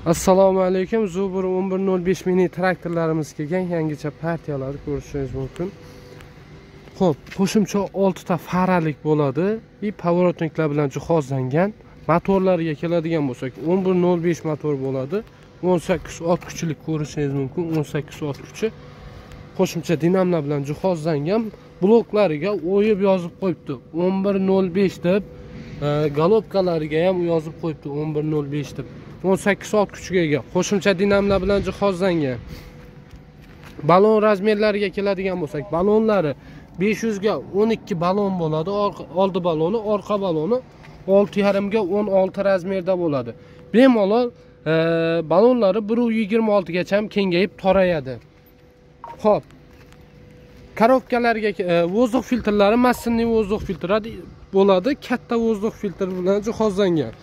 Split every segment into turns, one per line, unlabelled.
Assalomu alaykum. Zubur 1105 mini traktorlarimiz kelgan, yangicha partiyalarni ko'rishingiz mumkin. Xo'p, qo'shimcha 6 ta faralik bo'ladi. Pavorotniklar bilan jihozlangan. Motorlariga keladigan bo'lsak, 1105 motor bo'ladi. 18 ot kuchlik ko'rishingiz mumkin. 18 ot kuchi. Qo'shimcha dinamlar bilan jihozlangan. Bloklariga o'yib yozib qo'yibdi. 1105 deb, galopkalariga ham yozib qo'yibdi 1105 deb. 18 ot kuchiga ega. Qo'shimcha dinamlar bilan jihozlangan. Balon razmerlariga keladigan bo'lsak, balonlari 500 ga 12 balon bo'ladi. Oldi baloni, orqa baloni 6,5 ga 16 razmerda bo'ladi. Bemalol balonlari 1,26 gacha ham kengayib torayadi. Xo'p. Korobkalarga vozdux filtrlari massinli vozdux filtrlari bo'ladi. Katta vozdux filtr bilan jihozlangan.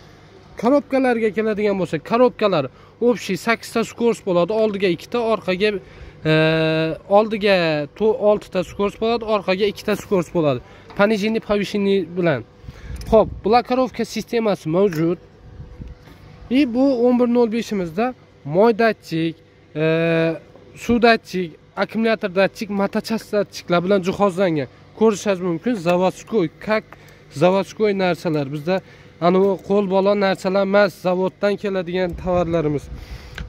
Korobkalarga keladigan bo'lsak, korobkalar общий 8 ta skors bo'ladi. Oldiga 2 ta, orqaga oldiga 6 ta skors bo'ladi, orqaga 2 ta skors bo'ladi. Понижение повышение bilan. Xo'p, blokirovka sistemasi mavjud. Bu 1105 imizda moy datchik, suv datchik, akkumulyator datchik, motochas datchiklar bilan jihozlangan. Ko'rishingiz mumkin, zavodskoy, как zavodskoy narsalar. Bizda anavi qo'l bola narsalar emas, zavoddan keladigan tovarlarimiz.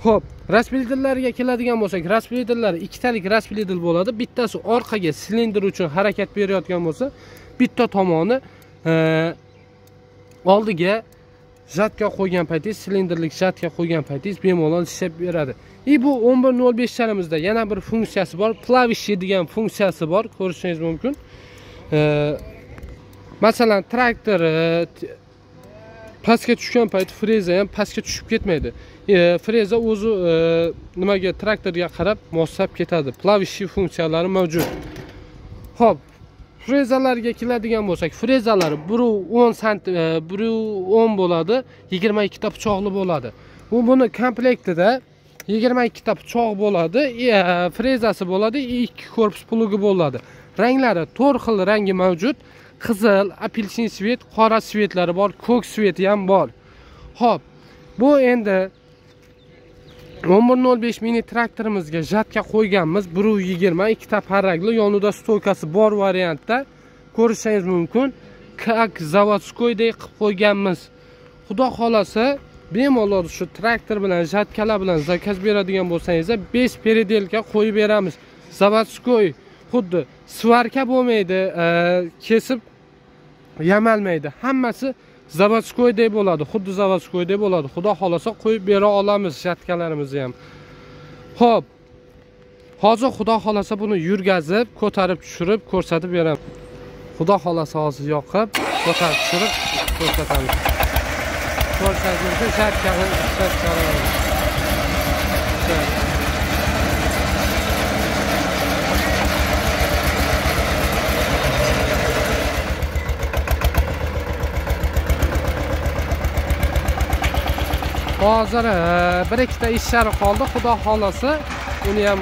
Xo'p, raspilderlarga keladigan bo'lsak, raspilderlar 2 talik raspilder bo'ladi. Bittasi orqaga silindr uchun harakat berayotgan bo'lsa, bitta tomoni oldiga jatka qo'ygan paytingiz, silindrlik jatka qo'ygan paytingiz bemalol ishlab beradi. Bu 1105 charimizda yana bir funksiyasi bor, klavish degan funksiyasi bor, ko'rishingiz mumkin. Masalan, traktor pastga tushgan payti freza ham pastga tushib ketmaydi. Freza o'zi nimaga, traktorga qarab moslab ketadi. Klavish funksiyalari mavjud. Xo'p, frezalarga keladigan bo'lsak, frezalari 1.10 cm, 1.10 bo'ladi, 22 ta pichoqli bo'ladi. Buni komplektida 22 ta pichoq bo'ladi, frezasi bo'ladi, 2 korpus plugi bo'ladi. Ranglari 4 xil rangi mavjud. Qizil, apelsin svet, qora svetlari bor, ko'k sveti ham bor. Xo'p, bu endi 1105 mini traktorimizga jatka qo'yganmiz, 1.20, 2 ta parragli, yonida stoykasi bor variantda ko'rishingiz mumkin. Как zavodskoydek qilib qo'yganmiz. Xudo xolasa, bemalol shu traktor bilan, jatkalar bilan zakaz beradigan bo'lsangiz, 5 peredelka qo'yib beramiz. Zavodskoy xuddi svarka bo'lmaydi, kesib yamalmaydi. Hammasi zavodskoydek bo'ladi, xuddi zavodskoydek bo'ladi. Xudo xolasa qo'yib bera olamiz jatkalarimizni ham. Xo'p. Hozir xudo xolasa buni yurgazib, ko'tarib tushirib ko'rsatib beramiz. Xudo xolasa hozir yoqib, ko'tarib tushirib ko'rsatamiz. Ko'rsatishni jatkani ishlab chiqaramiz. Hozir 1-2 ta ishlari qoldi. Xudo xolasa uni ham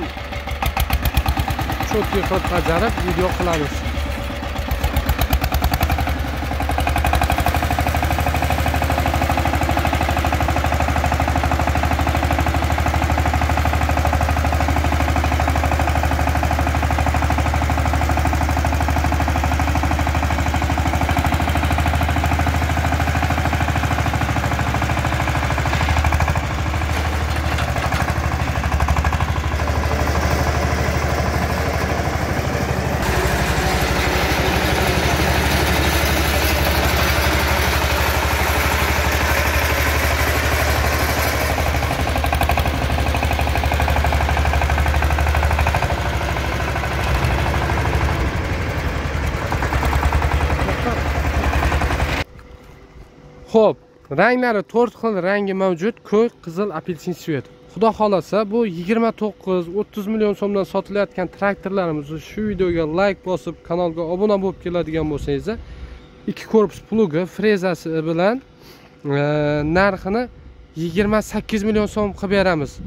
cho'tki qilib bajarib video qilamiz. Xo'p, ranglari 4 xil rangi mavjud, ko'k, qizil, apelsin svet. Xudo xolasa bu 29-30 million so'mdan sotilayotgan traktorlarimizni shu videoga like bosib, kanalga obuna bo'lib keladigan bo'lsangiz, 2 korpus plugi, frezasi bilan narxini 28 million so'm qilib beramiz.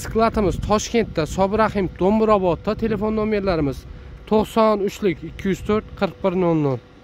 Skladimiz Toshkentda, Sobirahim, Do'mbrobodda, telefon nomerlarimiz 93 204 4100.